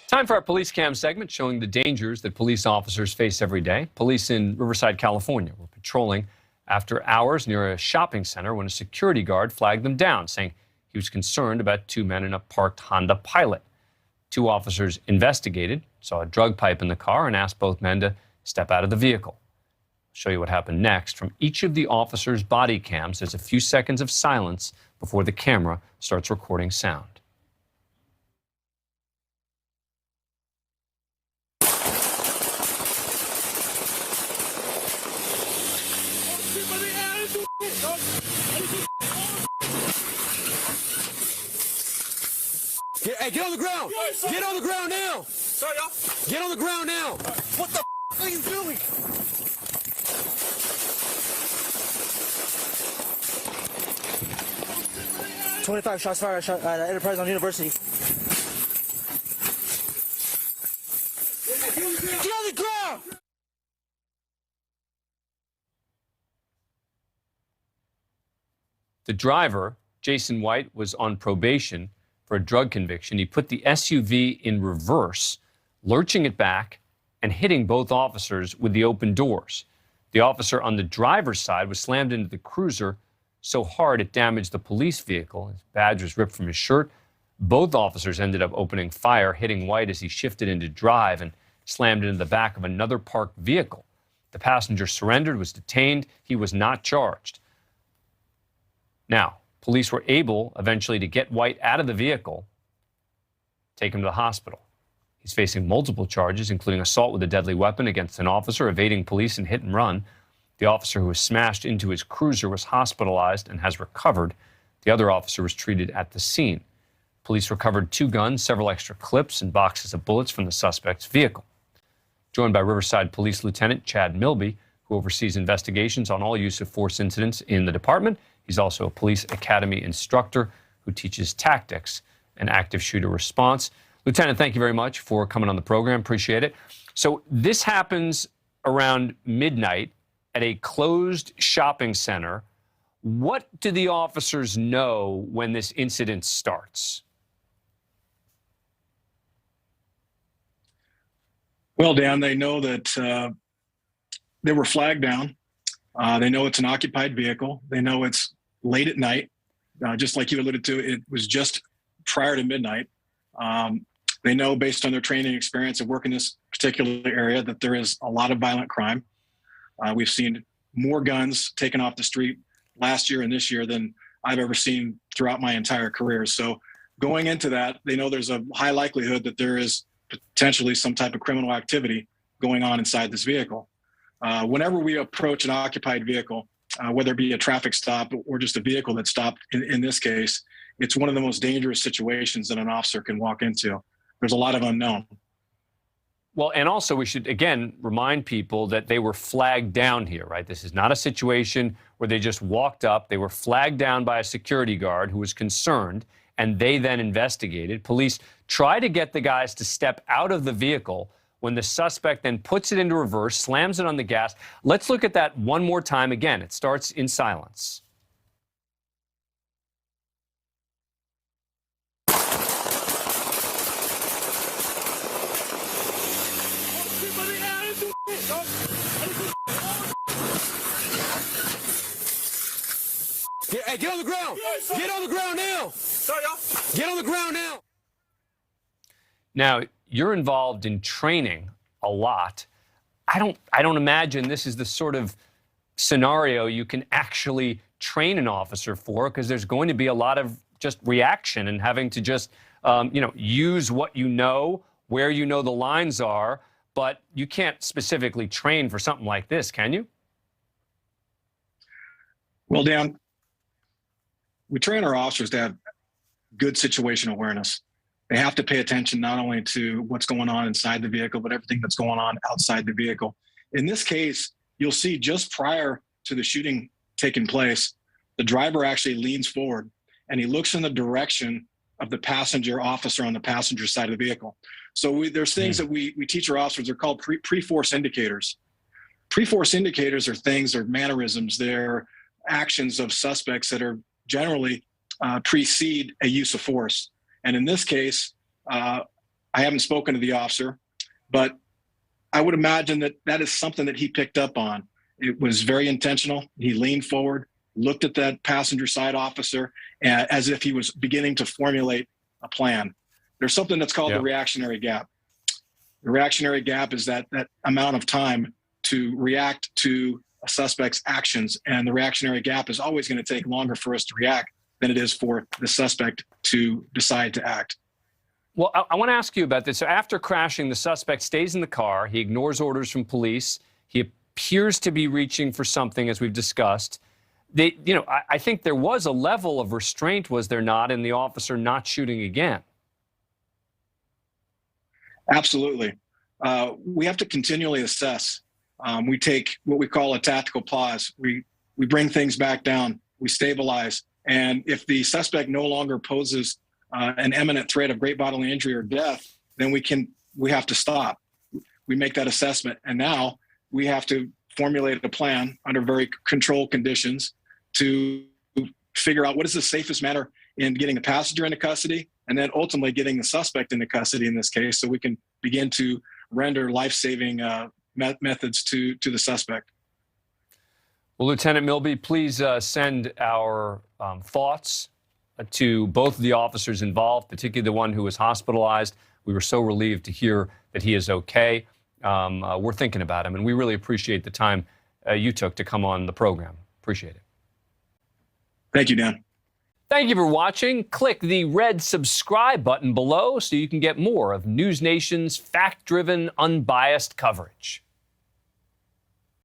Time for our police cam segment showing the dangers that police officers face every day. Police in Riverside, California were patrolling after hours near a shopping center when a security guard flagged them down, saying he was concerned about two men in a parked Honda Pilot. Two officers investigated, saw a drug pipe in the car, and asked both men to step out of the vehicle. I'll show you what happened next from each of the officers' body cams. There's a few seconds of silence before the camera starts recording sound. Get on the ground! Get on the ground now! Sorry, y'all. Get on the ground now! What the are you doing? $25 shots fired at Enterprise on University. Get on the ground! The driver, Jason White, was on probation for a drug conviction. He put the SUV in reverse, lurching it back and hitting both officers with the open doors. The officer on the driver's side was slammed into the cruiser so hard it damaged the police vehicle. His badge was ripped from his shirt. Both officers ended up opening fire, hitting White as he shifted into drive and slammed into the back of another parked vehicle. The passenger surrendered, was detained. He was not charged. Now, police were able eventually to get White out of the vehicle, take him to the hospital. He's facing multiple charges, including assault with a deadly weapon against an officer, evading police, and hit and run. The officer who was smashed into his cruiser was hospitalized and has recovered. The other officer was treated at the scene. Police recovered 2 guns, several extra clips, and boxes of bullets from the suspect's vehicle. Joined by Riverside Police Lieutenant Chad Milby, who oversees investigations on all use of force incidents in the department. He's also a police academy instructor who teaches tactics and active shooter response. Lieutenant, thank you very much for coming on the program. Appreciate it. So this happens around midnight at a closed shopping center. What do the officers know when this incident starts? Well, Dan, they know that they were flagged down. They know it's an occupied vehicle. They know it's late at night. Just like you alluded to, it was just prior to midnight. They know, based on their training experience of working in this particular area, that there is a lot of violent crime. We've seen more guns taken off the street last year and this year than I've ever seen throughout my entire career. So going into that, they know there's a high likelihood that there is potentially some type of criminal activity going on inside this vehicle. Whenever we approach an occupied vehicle, whether it be a traffic stop or just a vehicle that stopped, in this case, it's one of the most dangerous situations that an officer can walk into. There's a lot of unknown. Well, and also we should, again, remind people that they were flagged down here, right? This is not a situation where they just walked up. They were flagged down by a security guard who was concerned, and they then investigated. Police try to get the guys to step out of the vehicle when the suspect then puts it into reverse, slams it on the gas. Let's look at that one more time. Again, it starts in silence. Get on the ground! Get on the ground now! Sorry, y'all. Get on the ground now! Now, you're involved in training a lot. I don't imagine this is the sort of scenario you can actually train an officer for, because there's going to be a lot of just reaction and having to just, use what you know, where you know the lines are, but you can't specifically train for something like this, can you? Well, Dan, we train our officers to have good situational awareness. They have to pay attention not only to what's going on inside the vehicle, but everything that's going on outside the vehicle. In this case, you'll see just prior to the shooting taking place, the driver actually leans forward and he looks in the direction of the passenger officer on the passenger side of the vehicle. So there's things that we teach our officers. They're called pre-force indicators. Pre-force indicators are things, or mannerisms, they're actions of suspects that are generally precede a use of force. And in this case, I haven't spoken to the officer, but I would imagine that that is something that he picked up on. It was very intentional. He leaned forward, looked at that passenger side officer as if he was beginning to formulate a plan. There's something that's called the reactionary gap. The reactionary gap is that amount of time to react to a suspect's actions. And the reactionary gap is always going to take longer for us to react than it is for the suspect to decide to act. Well, I want to ask you about this. So after crashing, the suspect stays in the car. He ignores orders from police. He appears to be reaching for something, as we've discussed. I think there was a level of restraint, was there not, in the officer not shooting again? Absolutely. We have to continually assess. We take what we call a tactical pause. We bring things back down. We stabilize. And if the suspect no longer poses an imminent threat of great bodily injury or death, then we have to stop. We make that assessment. And now we have to formulate a plan under very controlled conditions to figure out what is the safest manner in getting the passenger into custody, and then ultimately getting the suspect into custody in this case, so we can begin to render life-saving methods to the suspect. Well, Lieutenant Milby, please send our thoughts to both of the officers involved, particularly the one who was hospitalized. We were so relieved to hear that he is okay. We're thinking about him, and we really appreciate the time you took to come on the program. Appreciate it. Thank you, Dan. Thank you for watching. Click the red subscribe button below so you can get more of NewsNation's fact-driven, unbiased coverage.